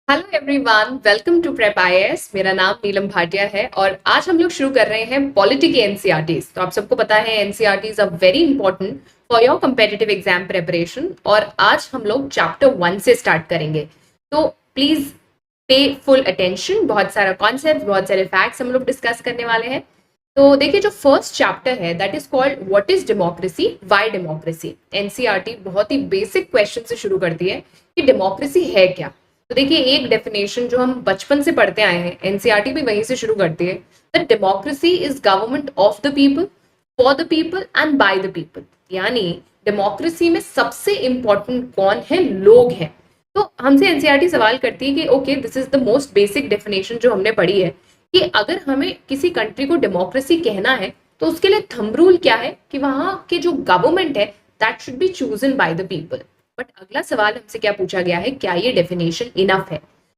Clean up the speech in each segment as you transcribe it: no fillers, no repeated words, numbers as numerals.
Hello everyone, welcome to prep IAS. मेरा नाम नीलम भाटिया है और आज हम लोग शुरू कर रहे हैं पॉलिटी के एनसीईआरटीज। तो आप सबको पता है NCERTs are very important for your competitive exam preparation और आज हम लोग चैप्टर 1 से स्टार्ट करेंगे। तो प्लीज पे फुल अटेंशन। बहुत सारा कॉन्सेप्ट, बहुत सारे फैक्ट्स हम लोग डिस्कस करने वाले हैं। तो देखिए, जो फर्स्ट चैप्टर है that is called what is democracy, why democracy. NCERT बहुत ही बेसिक क्वेश्चन से शुरू करती है कि डेमोक्रेसी है क्या। तो देखिए, एक डेफिनेशन जो हम बचपन से पढ़ते आए हैं, एनसीईआरटी भी वहीं से शुरू करती है, that democracy is government of the people, for the people and bye the people. यानी डेमोक्रेसी में सबसे इंपॉर्टेंट कौन है? लोग हैं। तो हमसे एनसीईआरटी सवाल करती है कि okay, this is the most basic definition जो हमने पढ़ी है कि अगर हमें किसी कंट्री को डेमोक्रेसी कहना है तो उसके लिए थंब रूल क्या है कि वहां के जो गवर्नमेंट है that should be chosen bye the people. But अगला सवाल हमसे क्या पूछा गया है, क्या ये डेफिनेशन इनफ है?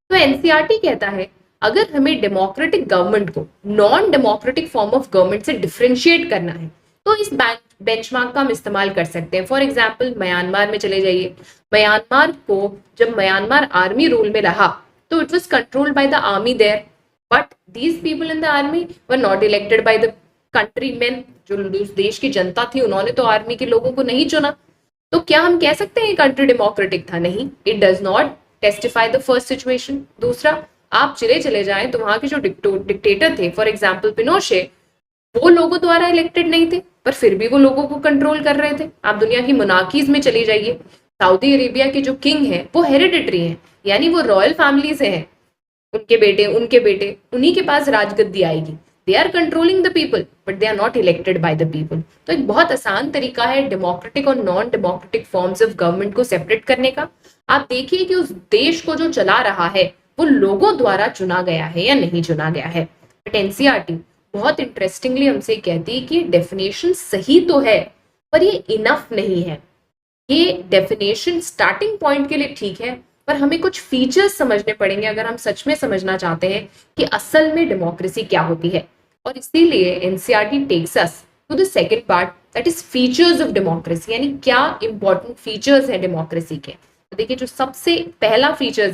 तो एनसीईआरटी कहता है अगर हमें डेमोक्रेटिक गवर्नमेंट को non democratic form of government से डिफरेंशिएट करना है तो इस बेंचमार्क का हम इस्तेमाल कर सकते हैं। फॉर एग्जाम्पल, म्यांमार में चले जाइए। म्यांमार को जब म्यांमार आर्मी रूल में रहा तो it was controlled by the army there, but these people in the army were not elected by the country man. जो उस देश की जनता थी उन्होंने तो आर्मी के लोगों को नहीं चुना। तो क्या हम कह सकते हैं कंट्री डेमोक्रेटिक था? नहीं, it does not testify the first situation. दूसरा, आप चले जाएं तो वहां के जो डिक्टेटर थे, फॉर एग्जाम्पल पिनोशे, वो लोगों द्वारा इलेक्टेड नहीं थे पर फिर भी वो लोगों को कंट्रोल कर रहे थे। आप दुनिया की मोनार्कीज में चली जाइए, सऊदी अरेबिया के जो किंग हैं वो हेरिडिटरी हैं, यानी वो रॉयल फैमिली से हैं। उनके बेटे उन्हीं के पास राजगद्दी आएगी। They are controlling the people but they are not elected by the people. तो एक बहुत आसान तरीका है डेमोक्रेटिक और non democratic forms of government को सेपरेट करने का। आप देखिए कि उस देश को जो चला रहा है वो लोगों द्वारा चुना गया है या नहीं चुना गया है। बट एनसीईआरटी बहुत इंटरेस्टिंगली हमसे कहती है कि डेफिनेशन सही तो है पर ये इनफ नहीं है। ये डेफिनेशन स्टार्टिंग पॉइंट के लिए ठीक है पर हमें कुछ फीचर्स समझने पड़ेंगे अगर हम सच में समझना चाहते हैं कि असल में डेमोक्रेसी क्या होती है। और इसीलिए NCERT takes us to the second part, that is features of democracy. यानी क्या इंपॉर्टेंट फीचर्स हैं डेमोक्रेसी के। तो देखिए, जो सबसे पहला फीचर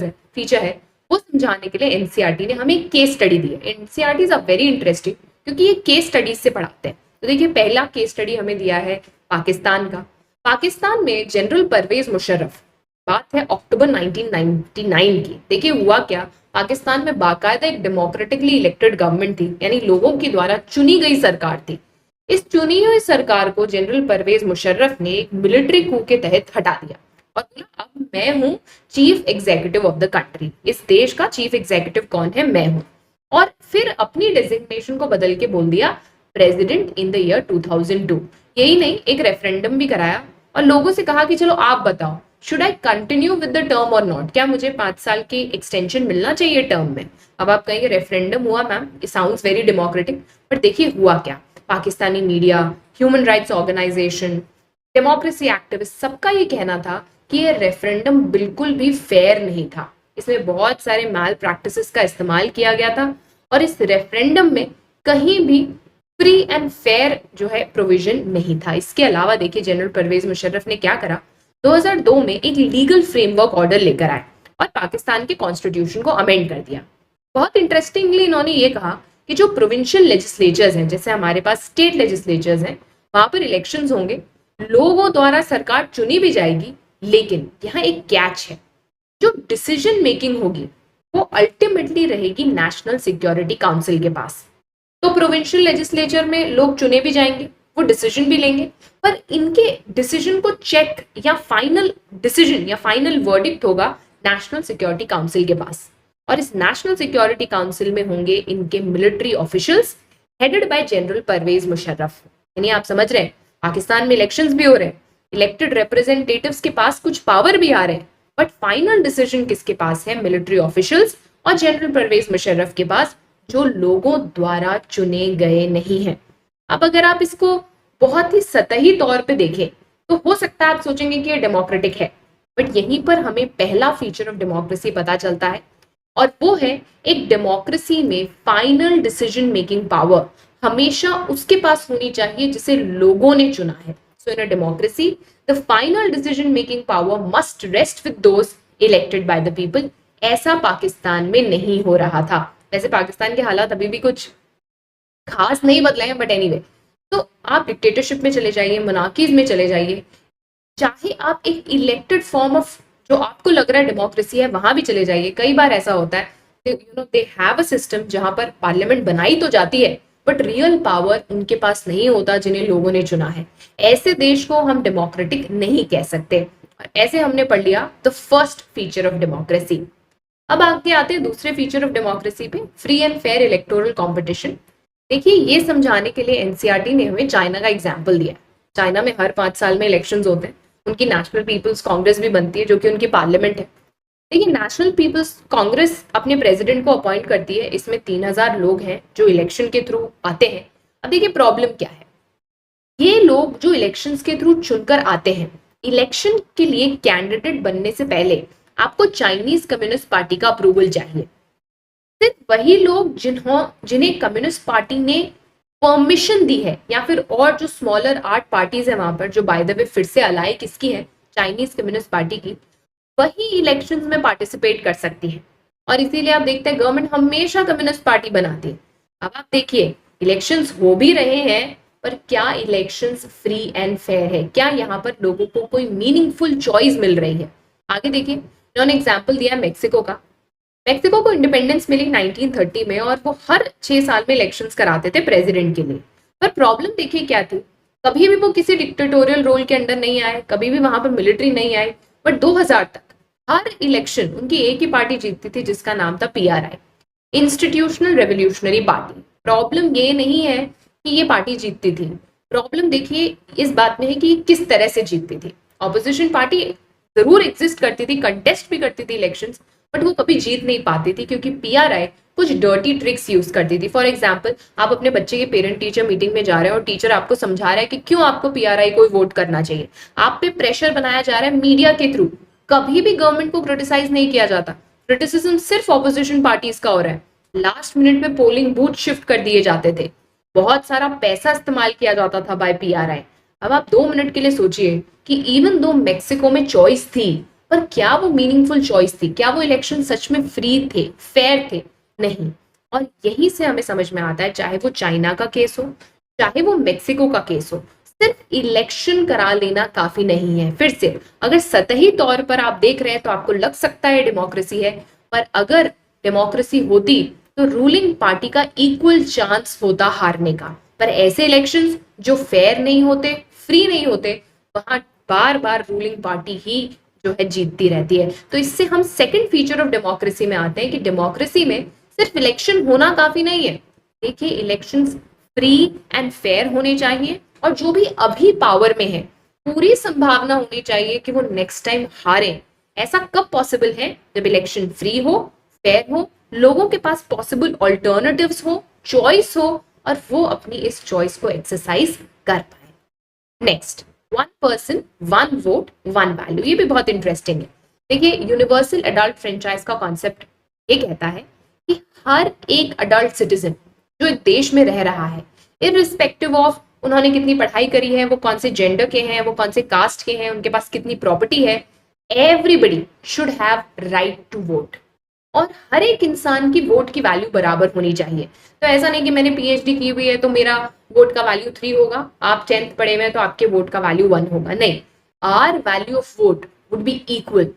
है वो समझाने के लिए एनसीईआरटी ने हमें एक केस स्टडी दी है। एनसीईआरटीज आर वेरी इंटरेस्टिंग क्योंकि ये केस स्टडीज से पढ़ाते हैं। तो देखिए, पहला केस स्टडी हमें दिया है पाकिस्तान का। पाकिस्तान में जनरल परवेज मुशर्रफ, बात है अक्टूबर 1999 की। देखिए हुआ क्या, पाकिस्तान में बाकायदा एक डेमोक्रेटिकली इलेक्टेड गवर्नमेंट थी, यानी लोगों के द्वारा चुनी गई सरकार थी। इस चुनी हुई सरकार को जनरल परवेज मुशर्रफ ने एक मिलिट्री कू के तहत हटा दिया और बोला अब मैं हूं chief executive of the country. इस देश का चीफ एग्जीक्यूटिव कौन है? मैं हूं। और फिर अपनी डेजिग्नेशन को बदल के बोल दिया प्रेसिडेंट इन द ईयर 2002। यही नहीं, एक रेफरेंडम भी कराया और लोगों से कहा कि चलो आप बताओ, should I continue with the term और नॉट? क्या मुझे 5 साल की एक्सटेंशन मिलना चाहिए टर्म में? अब आप कहेंगे रेफरेंडम हुआ ma'am, it sounds very democratic, but देखिए हुआ क्या। Pakistani media, human rights organisation, democracy activist, सबका ये कहना था कि ये रेफरेंडम बिल्कुल भी फेयर नहीं था। इसमें बहुत सारे मैल प्रैक्टिसेस का इस्तेमाल किया गया था और इस रेफरेंडम में कहीं भी फ्री एंड फेयर जो है प्रोविजन नहीं था। इसके अलावा देखिए, जनरल परवेज मुशर्रफ ने क्या करा, 2002 में एक लीगल फ्रेमवर्क ऑर्डर लेकर आए और पाकिस्तान के कॉन्स्टिट्यूशन को अमेंड कर दिया। बहुत इंटरेस्टिंगली इन्होंने ये कहा कि जो प्रोविंशियल लेजिस्लेचर्स हैं, जैसे हमारे पास स्टेट लेजिस्लेचर्स हैं, वहां पर इलेक्शंस होंगे, लोगों द्वारा सरकार चुनी भी जाएगी, लेकिन यहाँ एक कैच है, जो डिसीजन मेकिंग होगी वो अल्टीमेटली रहेगी नेशनल सिक्योरिटी काउंसिल के पास। तो प्रोविंशियल लेजिस्लेचर में लोग चुने भी जाएंगे, वो डिसीजन भी लेंगे, पर इनके डिसीजन को चेक या फाइनल डिसीजन या फाइनल वर्डिक्ट होगा नेशनल सिक्योरिटी काउंसिल के पास। और इस नेशनल सिक्योरिटी काउंसिल में होंगे इनके military officials headed by general Parvez Musharraf. यानी आप समझ रहे हैं, पाकिस्तान में इलेक्शंस भी हो रहे हैं, इलेक्टेड रिप्रेजेंटेटिव्स के पास कुछ पावर भी आ रहे हैं, बट फाइनल डिसीजन किसके पास है? मिलिट्री ऑफिशियल्स और जनरल परवेज मुशर्रफ के पास, जो लोगों द्वारा चुने गए नहीं हैं। अब अगर आप इसको बहुत ही सतही तौर पे देखें तो हो सकता है आप सोचेंगे कि ये डेमोक्रेटिक है, बट यहीं पर हमें पहला फीचर ऑफ डेमोक्रेसी पता चलता है और वो है एक डेमोक्रेसी में फाइनल डिसीजन मेकिंग पावर हमेशा उसके पास होनी चाहिए जिसे लोगों ने चुना है। So in a democracy the final decision making power must rest with those elected by the people ऐसा पाकिस्तान में नहीं हो रहा था। वैसे पाकिस्तान के हालात अभी भी कुछ खास नहीं बदले हैं, बट एनीवे, तो आप डिक्टेटरशिप में चले जाइए, मोनार्कीज में चले जाइए, चाहे आप एक इलेक्टेड फॉर्म ऑफ जो आपको लग रहा है डेमोक्रेसी है वहां भी चले जाइए। कई बार ऐसा होता है, you know, they have a system जहां पर पार्लियामेंट बनाई तो जाती है बट रियल पावर उनके पास नहीं होता जिन्हें लोगों ने चुना है। ऐसे देश को हम डेमोक्रेटिक नहीं कह सकते। ऐसे हमने पढ़ लिया the first feature of democracy. अब आगे आते हैं दूसरे फीचर ऑफ डेमोक्रेसी पे, free and fair electoral competition. देखिए, ये समझाने के लिए एनसीईआरटी ने हमें चाइना का एग्जाम्पल दिया है। चाइना में हर 5 साल में इलेक्शंस होते हैं, उनकी नेशनल पीपल्स कांग्रेस भी बनती है जो कि उनकी पार्लियामेंट है। देखिए, नेशनल पीपल्स कांग्रेस अपने प्रेसिडेंट को अपॉइंट करती है, इसमें 3,000 लोग हैं जो इलेक्शन के थ्रू आते हैं। अब देखिए प्रॉब्लम क्या है, ये लोग जो इलेक्शंस के थ्रू चुनकर आते हैं, इलेक्शन के लिए कैंडिडेट बनने से पहले आपको चाइनीज कम्युनिस्ट पार्टी का अप्रूवल चाहिए। सिर्फ वही लोग जिन्हें कम्युनिस्ट पार्टी ने परमिशन दी है, या फिर और जो स्मॉलर 8 पार्टीज है वहां पर, जो बाय द वे फिर से अलाई किसकी है, चाइनीज कम्युनिस्ट पार्टी की, वही इलेक्शंस में पार्टिसिपेट कर सकती है। और इसीलिए आप देखते हैं गवर्नमेंट हमेशा कम्युनिस्ट पार्टी बनाती है। अब आप देखिए, इलेक्शंस हो भी रहे हैं, पर क्या इलेक्शंस फ्री एंड फेयर है? क्या यहाँ पर लोगों को कोई मीनिंगफुल चॉइस मिल रही है? आगे देखिए, इन्होंने एग्जाम्पल दिया है मेक्सिको का। मेक्सिको को इंडिपेंडेंस मिली 1930 में और वो हर 6 साल में इलेक्शंस कराते थे प्रेसिडेंट के लिए। पर प्रॉब्लम देखिए क्या थी, कभी भी वो किसी डिक्टेटोरियल रोल के अंडर नहीं आए, कभी भी वहां पर मिलिट्री नहीं आई, बट 2000 तक हर इलेक्शन उनकी एक ही पार्टी जीतती थी जिसका नाम था PRI, institutional revolutionary party. Problem ये नहीं है कि ये पार्टी जीतती थी, प्रॉब्लम देखिए इस बात में है कि किस तरह से जीतती थी। ऑपोजिशन पार्टी जरूर एग्जिस्ट करती थी, कंटेस्ट भी करती थी इलेक्शंस, बट वो कभी जीत नहीं पाती थी क्योंकि पीआरआई कुछ डर्टी ट्रिक्स यूज करती थी। फॉर एग्जाम्पल, आप अपने बच्चे के पेरेंट टीचर मीटिंग में जा रहे हैं और टीचर आपको समझा रहा है कि क्यों आपको पीआरआई को वोट करना चाहिए। आप पे प्रेशर बनाया जा रहा है मीडिया के थ्रू, कभी भी गवर्नमेंट को क्रिटिसाइज नहीं किया जाता, क्रिटिसिज्म सिर्फ ऑपोजिशन पार्टीज का हो रहा है। लास्ट मिनट में पोलिंग बूथ शिफ्ट कर दिए जाते थे, बहुत सारा पैसा इस्तेमाल किया जाता था बाय पीआरआई। अब आप 2 मिनट के लिए सोचिए कि इवन दो मेक्सिको में चॉइस थी, पर क्या वो मीनिंगफुल चॉइस थी? क्या वो इलेक्शन सच में फ्री थे, फेयर थे? नहीं। और यही से हमें समझ में आता है, चाहे वो चाइना का केस हो, चाहे वो मेक्सिको का केस हो, सिर्फ इलेक्शन करा लेना काफी नहीं है। फिर से, अगर सतही तौर पर आप देख रहे हैं तो आपको लग सकता है डेमोक्रेसी है, पर अगर डेमोक्रेसी होती तो रूलिंग पार्टी का इक्वल चांस होता हारने का। पर ऐसे इलेक्शंस जो फेयर नहीं होते, फ्री नहीं होते, वहां बार बार रूलिंग पार्टी ही जो है जीतती रहती है। तो इससे हम सेकंड फीचर ऑफ डेमोक्रेसी में आते हैं कि डेमोक्रेसी में सिर्फ इलेक्शन होना काफी नहीं है। देखिए, इलेक्शंस फ्री एंड फेयर होने चाहिए, और जो भी अभी पावर में है पूरी संभावना होनी चाहिए कि वो नेक्स्ट टाइम हारे। ऐसा कब पॉसिबल है? जब इलेक्शन फ्री हो, फेयर हो, लोगों के पास पॉसिबल ऑल्टरनेटिव्स हो, चॉइस हो, और वो अपनी इस चॉइस को एक्सरसाइज कर पाए। नेक्स्ट, 1 पर्सन 1 वोट 1 वैल्यू, ये भी बहुत इंटरेस्टिंग है। देखिए, यूनिवर्सल अडल्ट फ्रेंचाइज का कॉन्सेप्ट ये कहता है कि हर एक अडल्ट सिटीजन जो एक देश में रह रहा है, इररिस्पेक्टिव ऑफ उन्होंने कितनी पढ़ाई करी है, वो कौन से जेंडर के हैं, वो कौन से कास्ट के हैं, उनके पास कितनी प्रॉपर्टी है, everybody should have right to vote. और हर एक इंसान की वोट की वैल्यू बराबर होनी चाहिए। तो ऐसा नहीं कि मैंने पीएचडी की हुई है तो मेरा वोट का वैल्यू 3 होगा, आप 10th पढ़े हुए हैं तो आपके वोट का वैल्यू 1 होगा। नहीं, our value of vote would be equal,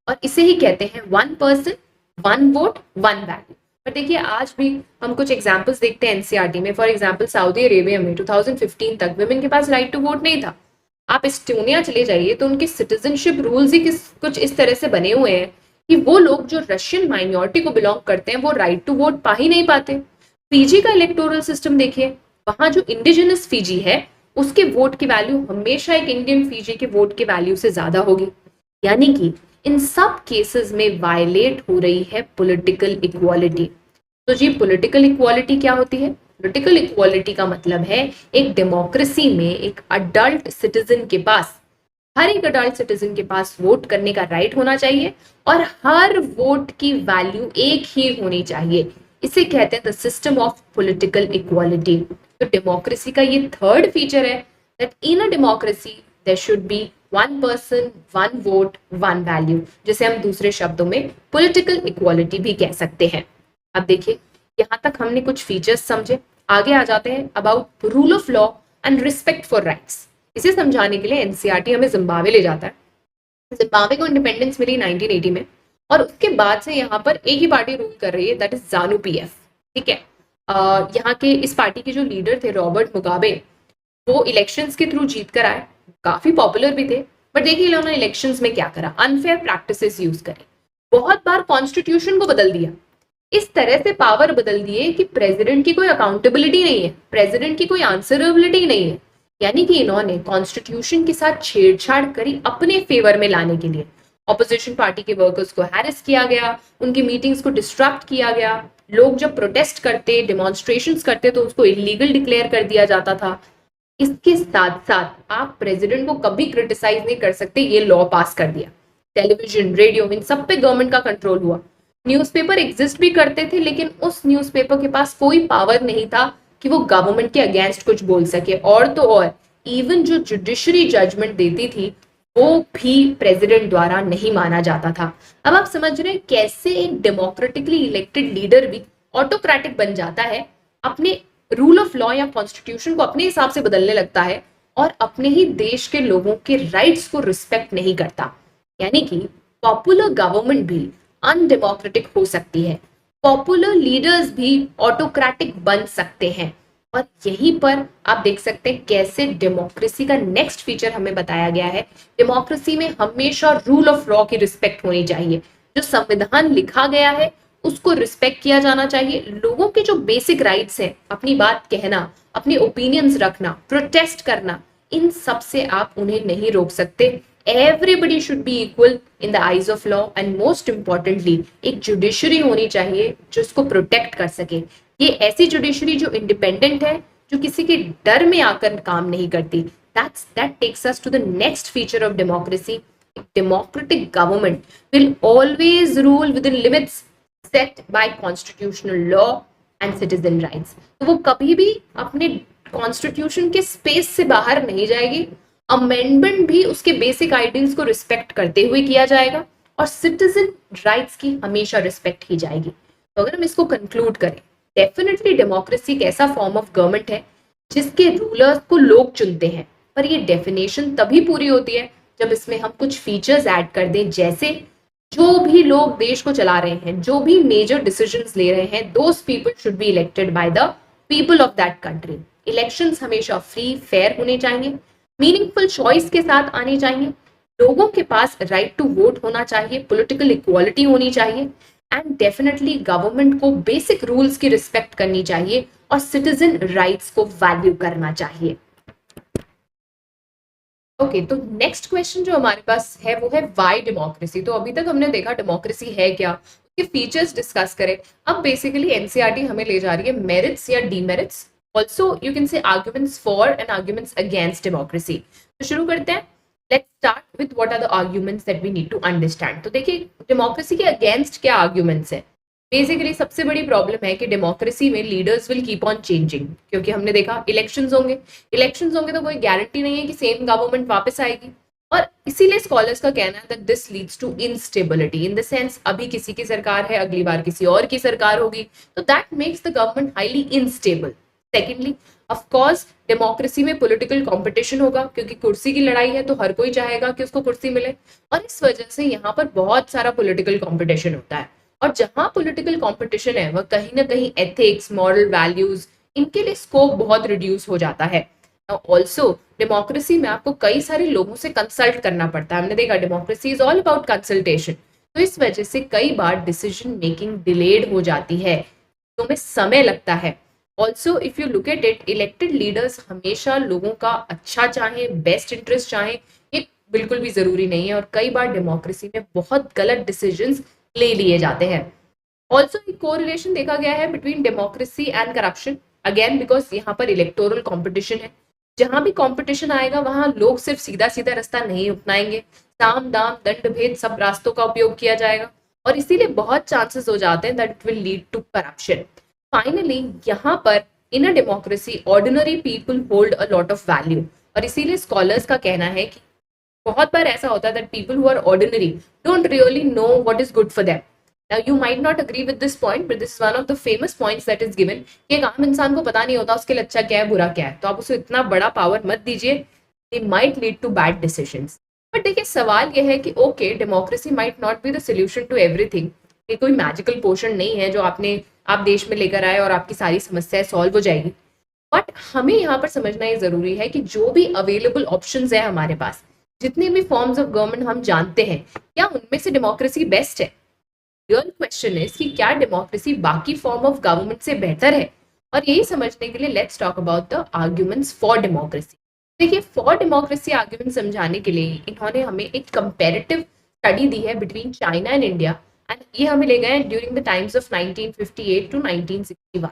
और इसे ही कहते हैं 1 पर्सन 1 वोट 1 वैल्यू। पर देखिए, आज भी हम कुछ एग्जाम्पल्स देखते हैं एनसीईआरटी में। फॉर एग्जाम्पल, सऊदी अरेबिया में 2015 तक वुमेन के पास राइट टू वोट नहीं था। आप एस्टोनिया चले जाइए तो उनके सिटीजनशिप रूल्स ही कुछ इस तरह से बने हुए हैं कि वो लोग जो रशियन माइनॉरिटी को बिलोंग करते हैं वो राइट टू वोट पा ही नहीं पाते। फीजी का इलेक्टोरल सिस्टम देखिए, वहां जो इंडिजिनस फीजी है उसके वोट की वैल्यू हमेशा एक इंडियन फीजी के वोट की वैल्यू से ज्यादा होगी। यानी कि इन सब केसेस में वायलेट हो रही है पॉलिटिकल इक्वालिटी। तो जी, पॉलिटिकल इक्वालिटी क्या होती है? पॉलिटिकल इक्वालिटी का मतलब है एक डेमोक्रेसी में एक अडल्ट सिटीजन के पास, हर एक अडल्ट सिटीजन के पास वोट करने का राइट होना चाहिए, और हर वोट की वैल्यू एक ही होनी चाहिए। इसे कहते हैं the system of political equality. तो डेमोक्रेसी का ये थर्ड फीचर है that in a democracy there should be one person one vote one value, जिसे हम दूसरे शब्दों में पॉलिटिकल इक्वालिटी भी कह सकते हैं। अब देखिए, यहाँ तक हमने कुछ फीचर्स समझे, आगे आ जाते हैं about rule of law and respect for rights. इसे समझाने के लिए एनसीईआरटी हमें जिम्बाब्वे ले जाता है। जिम्बाब्वे को इंडिपेंडेंस मिली 1980 में, और उसके बाद से यहाँ पर एक ही पार्टी रूल कर रही है, दैट इज जानु पीएफ। ठीक है, यहाँ के इस पार्टी के जो लीडर थे रॉबर्ट मुगाबे, वो इलेक्शंस के थ्रू जीत कर आए, काफी पॉपुलर भी थे। बट देखिए उन्होंने इलेक्शंस में क्या करा, अनफेयर प्रैक्टिसेस यूज करे, बहुत बार कॉन्स्टिट्यूशन को बदल दिया, इस तरह से पावर बदल दिए कि प्रेसिडेंट की कोई अकाउंटेबिलिटी नहीं है, प्रेसिडेंट की कोई आंसरेबिलिटी नहीं है। यानी कि इन्होंने कॉन्स्टिट्यूशन के साथ छेड़छाड़ करी अपने फेवर में लाने के लिए। ऑपोजिशन पार्टी के वर्कर्स को हैरेस किया गया, उनकी मीटिंग्स को डिस्ट्रक्ट किया गया, लोग जब प्रोटेस्ट करते, डेमोन्स्ट्रेशंस करते तो उसको इलीगल डिक्लेयर कर दिया जाता था। इसके साथ साथ आप प्रेसिडेंट को कभी क्रिटिसाइज नहीं कर सकते, ये लॉ पास कर दिया। टेलीविजन, रेडियो, इन सब पे गवर्नमेंट का कंट्रोल हुआ। न्यूज़पेपर एग्जिस्ट भी करते थे, लेकिन उस न्यूज़पेपर के पास कोई पावर नहीं था कि वो गवर्नमेंट के अगेंस्ट कुछ बोल सके। और तो और इवन जो जुडिशरी जजमेंट देती थी वो भी प्रेसिडेंट द्वारा नहीं माना जाता था। अब आप समझ रहे हैं कैसे एक डेमोक्रेटिकली इलेक्टेड लीडर भी ऑटोक्रेटिक बन जाता है, अपने रूल ऑफ लॉ या कॉन्स्टिट्यूशन को अपने हिसाब से बदलने लगता है और अपने ही देश के लोगों के राइट्स को रिस्पेक्ट नहीं करता। यानी कि पॉपुलर गवर्नमेंट भी अनडेमोक्रेटिक हो सकती है, पॉपुलर लीडर्स भी ऑटोक्रेटिक बन सकते हैं। और यहीं पर आप देख सकते हैं कैसे डेमोक्रेसी का नेक्स्ट फीचर हमें बताया गया है। डेमोक्रेसी में हमेशा रूल ऑफ लॉ की रिस्पेक्ट होनी चाहिए, जो संविधान लिखा गया है उसको रिस्पेक्ट किया जाना चाहिए। लोगों के जो बेसिक राइट्स हैं, अपनी बात कहना, अपने ओपिनियंस रखना, प्रोटेस्ट करना, इन सब से आप उन्हें नहीं रोक सकते। Everybody should be equal in the eyes of law, and most importantly एक जुडिशरी होनी चाहिए जो इसको प्रोटेक्ट कर सके। ये ऐसी जुडिशरी जो इंडिपेंडेंट है, जो किसी के डर में आकर काम नहीं करती। that takes us to the next feature of democracy. Democratic government will always rule within limits set by constitutional law and citizen rights. तो वो कभी भी अपने कॉन्स्टिट्यूशन के स्पेस से बाहर नहीं जाएगी। अमेंडमेंट भी उसके बेसिक आइडियल्स को रिस्पेक्ट करते हुए किया जाएगा और सिटीजन राइट्स की हमेशा रिस्पेक्ट की जाएगी। तो अगर हम इसको कंक्लूड करें, डेफिनेटली डेमोक्रेसी एक ऐसा फॉर्म ऑफ गवर्नमेंट है जिसके रूलर्स को लोग चुनते हैं, पर ये डेफिनेशन तभी पूरी होती है जब इसमें हम कुछ फीचर्स ऐड कर दें, जैसे जो भी लोग देश को चला रहे हैं, जो भी मेजर डिसीजंस ले रहे हैं, those people should be elected by the people of that country. Elections हमेशा फ्री फेयर होने चाहिए, मीनिंगफुल चॉइस के साथ आने चाहिए, लोगों के पास राइट टू वोट होना चाहिए, पॉलिटिकल इक्वालिटी होनी चाहिए, एंड डेफिनेटली गवर्नमेंट को बेसिक रूल्स की रिस्पेक्ट करनी चाहिए और सिटीजन राइट्स को वैल्यू करना चाहिए। ओके, तो नेक्स्ट क्वेश्चन जो हमारे पास है वो है व्हाई डेमोक्रेसी। तो अभी तक हमने देखा डेमोक्रेसी है क्या, उसके फीचर्स डिस्कस करें। अब बेसिकली एनसीईआरटी हमें ले जा रही है मेरिट्स या demerits, also you can say arguments for and arguments against democracy. तो शुरू करते हैं। Let's start with what are the arguments that we need to understand. तो देखिए डेमोक्रेसी के अगेंस्ट क्या आर्ग्यूमेंट्स है। बेसिकली सबसे बड़ी प्रॉब्लम है कि डेमोक्रेसी में leaders will keep on changing, क्योंकि हमने देखा इलेक्शंस होंगे तो कोई गारंटी नहीं है कि सेम गवर्नमेंट वापस आएगी। और इसीलिए स्कॉलर्स का कहना है that this leads to instability, in the sense अभी किसी की सरकार है, अगली बार किसी और की सरकार होगी, तो that makes the government highly instable. Secondly, of course democracy में पॉलिटिकल कंपटीशन होगा, क्योंकि कुर्सी की लड़ाई है तो हर कोई चाहेगा कि उसको कुर्सी मिले, और इस वजह से यहाँ पर बहुत सारा पॉलिटिकल कंपटीशन होता है। और जहां पॉलिटिकल कंपटीशन है वह कहीं ना कहीं एथिक्स, मॉरल वैल्यूज, इनके लिए स्कोप बहुत रिड्यूस हो जाता है। ऑल्सो डेमोक्रेसी में आपको कई सारे लोगों से कंसल्ट करना पड़ता है, हमने देखा democracy is all about consultation. तो इस वजह से कई बार डिसीजन मेकिंग डिलेड हो जाती है, तो में समय लगता है। Also if you look at it, elected leaders हमेशा लोगों का अच्छा चाहें, बेस्ट इंटरेस्ट चाहें, ये बिल्कुल भी जरूरी नहीं है, और कई बार डेमोक्रेसी में बहुत गलत डिसीजंस ले लिए जाते हैं। ऑल्सो एक कोरिलेशन देखा गया है between democracy and corruption, again because यहाँ पर इलेक्टोरल कॉम्पिटिशन है। जहां भी कंपटीशन आएगा वहां लोग सिर्फ सीधा सीधा रास्ता नहीं अपनाएंगे, साम दाम दंड भेद सब रास्तों का उपयोग किया जाएगा, और इसीलिए बहुत चांसेस हो जाते हैं that it will lead to corruption. Finally यहाँ पर in a democracy ordinary people hold a lot of value, और इसीलिए स्कॉलर्स का कहना है कि बहुत बार ऐसा होता है that people who are ordinary don't really know what is good for them. Now you might not agree with this point, but this is one of the famous points that is given कि एक आम इंसान को पता नहीं होता उसके लिए अच्छा क्या है बुरा क्या है, तो आप उसे इतना बड़ा पावर मत दीजिए. They might lead to bad decisions. But देखिए सवाल यह है कि okay democracy might not be the solution to everything. ये कोई मैजिकल पोशन नहीं है जो आप देश में लेकर आए और आपकी सारी समस्याएं सॉल्व हो जाएगी. बट हमें यहाँ पर समझना ये जरूरी है कि जो भी अवेलेबल ऑप्शंस है हमारे पास, जितने भी फॉर्म्स ऑफ गवर्नमेंट हम जानते हैं, क्या उनमें से डेमोक्रेसी बेस्ट है? रियल क्वेश्चन इज कि क्या डेमोक्रेसी बाकी फॉर्म ऑफ गवर्नमेंट से बेहतर है? और यही समझने के लिए let's talk about the arguments for democracy. देखिए फॉर डेमोक्रेसी आर्ग्यूमेंट समझाने के लिए इन्होंने हमें एक कंपैरेटिव स्टडी दी है between China and India, and ये हमें ले गए हैं during the times of 1958 to 1961,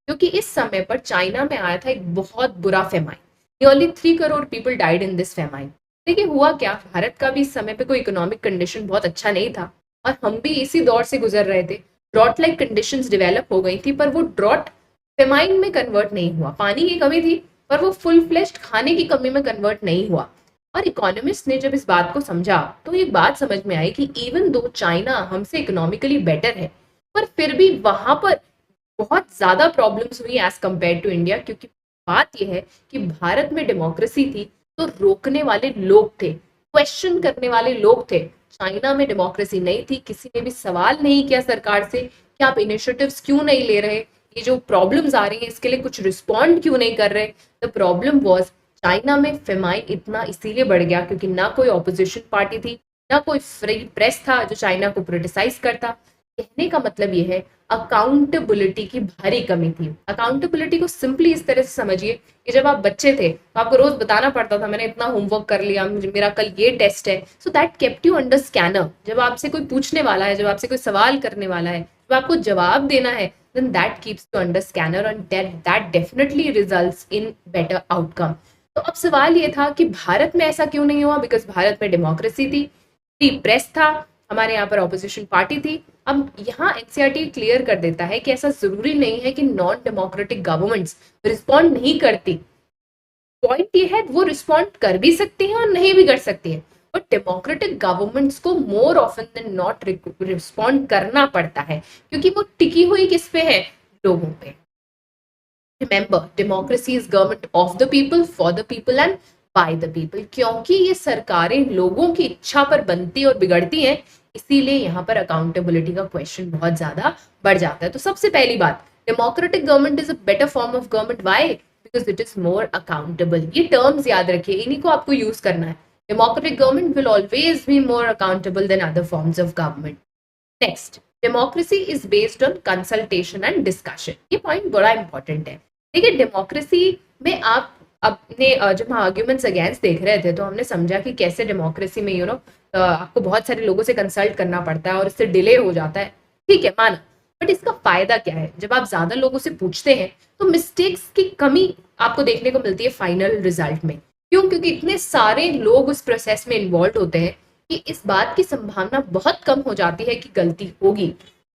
क्योंकि इस समय पर चाइना में आया था एक बहुत बुरा famine. Nearly 3 crore people died in this famine. देखिए हुआ क्या, भारत का भी इस समय पे कोई इकोनॉमिक कंडीशन बहुत अच्छा नहीं था और हम भी इसी दौर से गुजर रहे थे. ड्रॉट लाइक कंडीशंस डेवलप हो गई थी, पर वो ड्रॉट फेमाइन में कन्वर्ट नहीं हुआ. पानी की कमी थी पर वो फुल फ्लेश्ड खाने की कमी में कन्वर्ट नहीं हुआ. और इकोनॉमिस्ट ने जब इस बात को समझा तो एक बात समझ में आई कि इवन दो चाइना हमसे इकोनॉमिकली बेटर है, पर फिर भी वहां पर बहुत ज्यादा प्रॉब्लम्स हुई एज कंपेयर टू इंडिया. क्योंकि बात यह है कि भारत में डेमोक्रेसी थी तो रोकने वाले लोग थे, क्वेश्चन करने वाले लोग थे. चाइना में डेमोक्रेसी नहीं थी, किसी ने भी सवाल नहीं किया सरकार से कि आप इनिशिएटिव्स क्यों नहीं ले रहे, ये जो प्रॉब्लम्स आ रही हैं इसके लिए कुछ रिस्पॉन्ड क्यों नहीं कर रहे. द प्रॉब्लम वाज चाइना में फेमाइन इतना इसीलिए बढ़ गया क्योंकि ना कोई ऑपोजिशन पार्टी थी, ना कोई फ्री प्रेस था जो चाइना को क्रिटिसाइज करता. कहने का मतलब ये है अकाउंटेबिलिटी की भारी कमी थी. अकाउंटेबिलिटी को सिंपली इस तरह से समझिए कि जब आप बच्चे थे तो आपको रोज बताना पड़ता था मैंने इतना होमवर्क कर लिया, मेरा कल ये टेस्ट है, so that kept you under scanner. जब आपसे कोई पूछने वाला है, जब आपसे कोई सवाल करने वाला है, जब आपको जवाब देना है, then that keeps you under scanner and that definitely results in better outcome. तो अब सवाल ये था कि भारत में ऐसा क्यों नहीं हुआ? बिकॉज भारत में डेमोक्रेसी थी, फ्री प्रेस था, हमारे यहाँ पर ऑपोजिशन पार्टी थी. अब यहाँ एनसीईआरटी क्लियर कर देता है कि ऐसा जरूरी नहीं है कि नॉन डेमोक्रेटिक गवर्नमेंट्स रिस्पॉन्ड नहीं करती. पॉइंट ये है वो रिस्पॉन्ड कर भी सकती हैं और नहीं भी कर सकती है, बट डेमोक्रेटिक गवर्नमेंट्स को more often than not respond करना पड़ता है क्योंकि वो टिकी हुई किस पे है? लोगों पे. Remember democracy is government of the people, for the people and bye the people. क्योंकि ये सरकारें लोगों की इच्छा पर बनती और बिगड़ती हैं, इसीलिए यहाँ पर अकाउंटेबिलिटी का क्वेश्चन बहुत ज्यादा बढ़ जाता है. तो सबसे पहली बात, democratic government is a better form of government. Why? Because it is more accountable. ये टर्म्स याद रखिए, इन्हीं को आपको यूज करना है. Democratic government will always be more accountable than other forms of government. Next, democracy is based on consultation and discussion. ये point बड़ा इंपॉर्टेंट है. देखिए डेमोक्रेसी में आप अपने जब हम आर्ग्यूमेंट्स अगेंस्ट देख रहे थे तो हमने समझा कि कैसे डेमोक्रेसी में आपको बहुत सारे लोगों से कंसल्ट करना पड़ता है और इससे डिले हो जाता है. ठीक है माना, बट इसका फायदा क्या है? जब आप ज्यादा लोगों से पूछते हैं तो मिस्टेक्स की कमी आपको देखने को मिलती है फाइनल रिजल्ट में. क्यों? क्योंकि इतने सारे लोग उस प्रोसेस में इन्वॉल्व होते हैं कि इस बात की संभावना बहुत कम हो जाती है कि गलती होगी.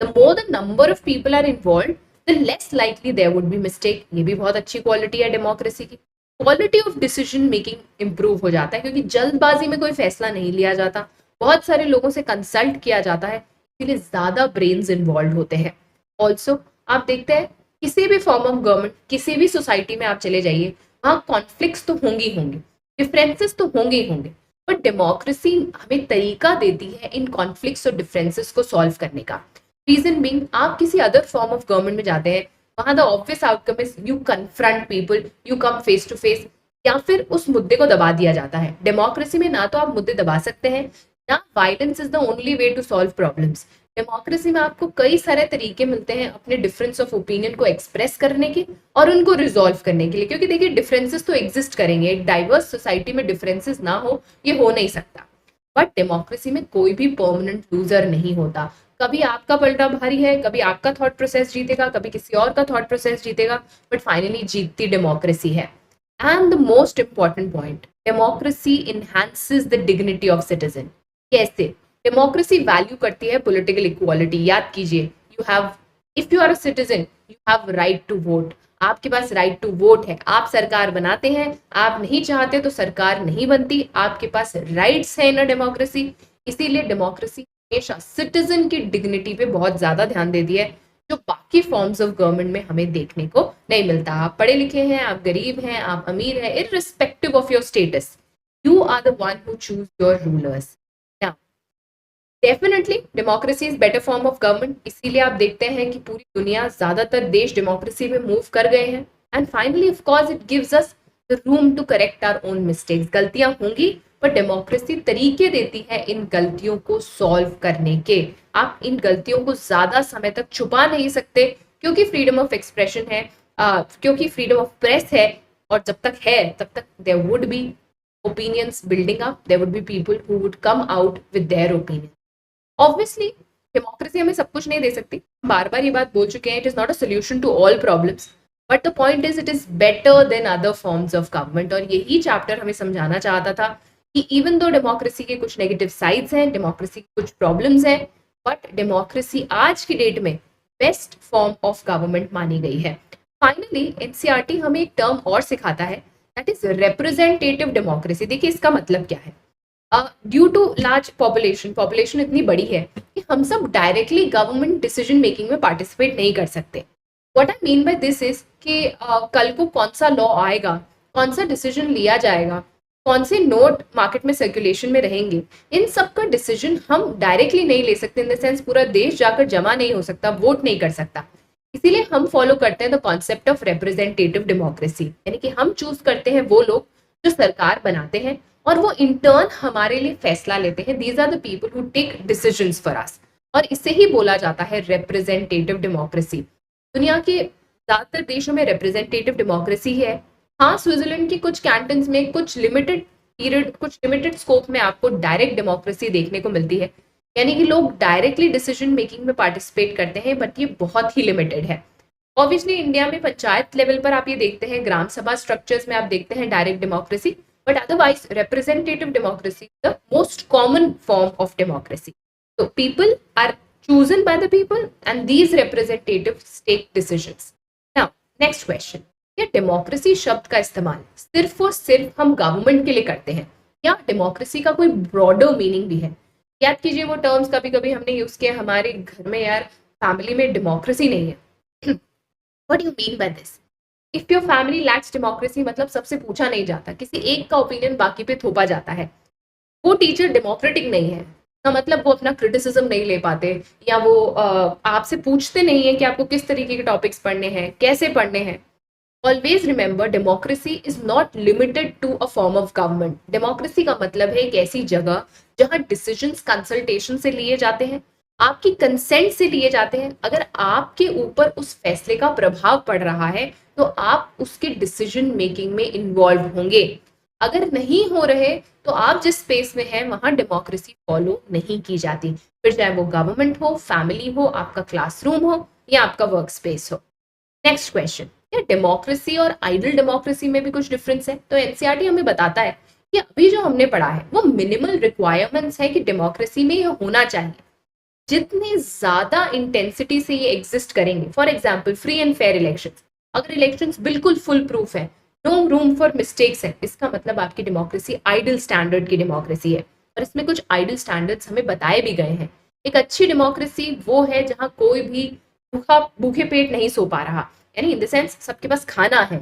The more the number of people are involve the less likely there would be mistake. ये भी बहुत अच्छी क्वालिटी है डेमोक्रेसी की. Quality of decision making improve हो जाता है क्योंकि जल्दबाजी में कोई फैसला नहीं लिया जाता, बहुत सारे लोगों से कंसल्ट किया जाता है, इसलिए ज्यादा ब्रेन्स इन्वॉल्व होते हैं. ऑल्सो आप देखते हैं किसी भी फॉर्म ऑफ गवर्नमेंट, किसी भी सोसाइटी में आप चले जाइए, वहाँ कॉन्फ्लिक्ट्स तो होंगी होंगे, डिफरेंसेस तो होंगे ही होंगे, बट डेमोक्रेसी हमें तरीका देती है इन कॉन्फ्लिक्ट्स और डिफरेंसेस को सॉल्व करने का. रीजन बीइंग, आप किसी अदर फॉर्म ऑफ गवर्नमेंट में जाते हैं, वहां the obvious outcome is you confront people, you come face to face, या फिर उस मुद्दे को दबा दिया जाता है. डेमोक्रेसी में ना तो आप मुद्दे दबा सकते हैं, ना violence is the only way to solve problems. Democracy में आपको कई सारे तरीके मिलते हैं अपने डिफरेंस ऑफ ओपिनियन को एक्सप्रेस करने के और उनको रिजॉल्व करने के लिए. क्योंकि देखिए डिफरेंसेस तो एग्जिस्ट करेंगे, एक डाइवर्स सोसाइटी में डिफरेंसेस ना हो ये हो नहीं सकता. बट डेमोक्रेसी में कोई भी परमानेंट लूजर नहीं होता. कभी आपका पलड़ा भारी है, कभी आपका थॉट प्रोसेस जीतेगा, कभी किसी और का थॉट प्रोसेस जीतेगा, बट फाइनली जीतती डेमोक्रेसी है. And the most important point, democracy enhances the dignity of citizen. कैसे? डेमोक्रेसी वैल्यू करती है पॉलिटिकल इक्वालिटी. याद कीजिए, you have, if you are a citizen you have right to vote, आपके पास राइट टू वोट है, आप सरकार बनाते हैं, आप नहीं चाहते तो सरकार नहीं बनती, आपके पास राइट्स है इन अ डेमोक्रेसी। इसीलिए डेमोक्रेसी हमेशा सिटीजन की डिग्निटी पे बहुत ज्यादा ध्यान देती है, जो बाकी फॉर्म्स ऑफ गवर्नमेंट में हमें देखने को नहीं मिलता। आप पढ़े लिखे हैं, आप गरीब हैं, आप अमीर हैं, irrespective of your status, you are the one who choose your rulers. Definitely democracy is better form of government, इसीलिए आप देखते हैं कि पूरी दुनिया, ज्यादातर देश डेमोक्रेसी में मूव कर गए हैं। And finally of course it gives us the room to correct our own mistakes. गलतियां होंगी, पर डेमोक्रेसी तरीके देती है इन गलतियों को सॉल्व करने के। आप इन गलतियों को ज्यादा समय तक छुपा नहीं सकते, क्योंकि फ्रीडम ऑफ एक्सप्रेशन है, क्योंकि फ्रीडम ऑफ प्रेस है, और जब तक है तब तक there would be opinions building up, there would be people who would come out with their opinion. Obviously democracy हमें सब कुछ नहीं दे सकती, बार बार ये बात बोल चुके हैं, it is not a solution to all problems, but the point is it is better than other forms of government. और यही चैप्टर हमें समझाना चाहता था कि इवन दो डेमोक्रेसी के कुछ नेगेटिव साइड्स हैं, डेमोक्रेसी के कुछ प्रॉब्लम्स हैं, बट डेमोक्रेसी आज की डेट में बेस्ट फॉर्म ऑफ गवर्नमेंट मानी गई है। फाइनली एनसीईआरटी हमें एक टर्म और सिखाता है, दैट इज रिप्रेजेंटेटिव डेमोक्रेसी। देखिए इसका मतलब क्या है। ड्यू टू लार्ज पॉपुलेशन इतनी बड़ी है कि हम सब डायरेक्टली गवर्नमेंट डिसीजन मेकिंग में पार्टिसिपेट नहीं कर सकते। What I mean by this is कि कल को कौन सा लॉ आएगा, कौन सा डिसीजन लिया जाएगा, कौन से नोट मार्केट में सर्कुलेशन में रहेंगे, इन सब का डिसीजन हम डायरेक्टली नहीं ले सकते। इन द सेंस पूरा देश जाकर जमा नहीं हो सकता, वोट नहीं कर सकता। इसीलिए हम फॉलो करते हैं the concept of representative democracy, यानी कि हम चूज करते हैं वो लोग जो सरकार बनाते हैं, और वो इंटर्न हमारे लिए फैसला लेते हैं। These are the people who take decisions for us, और इसे ही बोला जाता है रिप्रेजेंटेटिव डेमोक्रेसी। दुनिया के ज्यादातर देशों में रिप्रेजेंटेटिव डेमोक्रेसी है। हाँ, स्विट्जरलैंड की कुछ कैंटन्स में कुछ लिमिटेड पीरियड, कुछ लिमिटेड स्कोप में आपको डायरेक्ट डेमोक्रेसी देखने को मिलती है, यानी कि लोग डायरेक्टली डिसीजन मेकिंग में पार्टिसिपेट करते हैं, बट ये बहुत ही लिमिटेड है। ऑब्वियसली इंडिया में पंचायत लेवल पर आप ये देखते हैं, ग्राम सभा स्ट्रक्चर्स में आप देखते हैं direct democracy, but otherwise representative democracy is the most common form of democracy. So people are chosen by the people and these representatives take decisions. Now next question, क्या डेमोक्रेसी शब्द का इस्तेमाल सिर्फ और सिर्फ हम गवर्नमेंट के लिए करते हैं, या डेमोक्रेसी का कोई ब्रॉडर मीनिंग भी है? याद कीजिए वो टर्म्स कभी कभी हमने यूज किया, हमारे घर में यार फैमिली में डेमोक्रेसी नहीं है। What do you mean by this? If your family lakhs democracy, मतलब सबसे पूछा नहीं जाता, किसी एक का ओपिनियन बाकी पे थोपा जाता है, वो टीचर डेमोक्रेटिक नहीं है का मतलब वो अपना क्रिटिसिज्म नहीं ले पाते, या वो आपसे पूछते नहीं है कि आपको किस तरीके के टॉपिक्स पढ़ने हैं, कैसे पढ़ने हैं। Always remember democracy is not limited to a form of government. Democracy का मतलब है एक ऐसी जगह जहां डिसीजंस कंसल्टेशन से लिए जाते हैं, आपकी कंसेंट से लिए जाते हैं। अगर आपके ऊपर उस फैसले का प्रभाव पड़ रहा है तो आप उसके डिसीजन मेकिंग में इन्वॉल्व होंगे। अगर नहीं हो रहे तो आप जिस स्पेस में हैं वहां डेमोक्रेसी फॉलो नहीं की जाती, फिर चाहे वो गवर्नमेंट हो, फैमिली हो, आपका क्लासरूम हो, या आपका वर्क स्पेस हो। नेक्स्ट क्वेश्चन, क्या डेमोक्रेसी और आइडल डेमोक्रेसी में भी कुछ डिफरेंस है? तो एनसीईआरटी हमें बताता है कि अभी जो हमने पढ़ा है वो मिनिमल रिक्वायरमेंट्स है कि डेमोक्रेसी में ये होना चाहिए। जितने ज्यादा इंटेंसिटी से ये एग्जिस्ट करेंगे, for example free and fair elections, अगर इलेक्शंस बिल्कुल फुल प्रूफ है, नो रूम फॉर मिस्टेक्स है, इसका मतलब आपकी डेमोक्रेसी आइडल स्टैंडर्ड की डेमोक्रेसी है। और इसमें कुछ आइडल स्टैंडर्ड्स हमें बताए भी गए हैं। एक अच्छी डेमोक्रेसी वो है जहां कोई भी भूखे पेट नहीं सो पा रहा, यानी इन द सेंस सबके पास खाना है।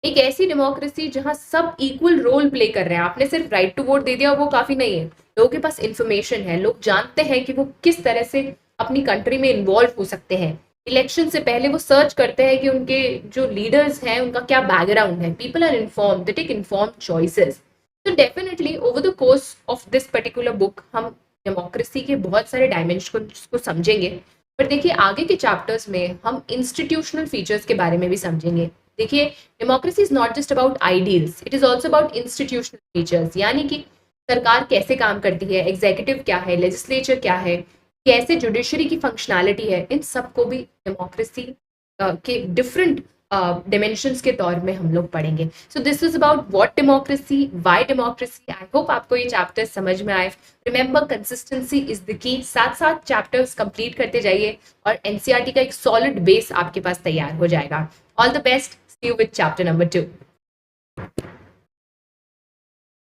एक ऐसी डेमोक्रेसी जहां सब इक्वल रोल प्ले कर रहे हैं, आपने सिर्फ राइट टू वोट दे दिया वो काफी नहीं है, लोगों के पास इंफॉर्मेशन है, लोग जानते हैं कि वो किस तरह से अपनी कंट्री में इन्वॉल्व हो सकते हैं। इलेक्शन से पहले वो सर्च करते हैं कि उनके जो लीडर्स हैं उनका क्या बैकग्राउंड है। People are inform, they take informed choices. तो definitely over the course of this particular book हम डेमोक्रेसी के बहुत सारे डायमेंशंस को समझेंगे। पर देखिए आगे के चैप्टर्स में हम इंस्टीट्यूशनल फीचर्स के बारे में भी समझेंगे। देखिए democracy is not just about ideals, it is also about institutional features, यानी कि सरकार कैसे काम करती है, एग्जीक्यूटिव क्या है, लेजिस्लेचर क्या है, कैसे जुडिशरी की फंक्शनैलिटी है, इन सबको भी डेमोक्रेसी के डिफरेंट डिमेंशंस के दौर में हम लोग पढ़ेंगे. So this is about what democracy, why democracy. I hope आपको ये चैप्टर समझ में आए. Remember consistency is the key. साथ साथ चैप्टर्स कंप्लीट करते जाइए और एनसीईआरटी का एक सॉलिड बेस आपके पास तैयार हो जाएगा. All the best. See you with chapter number 2.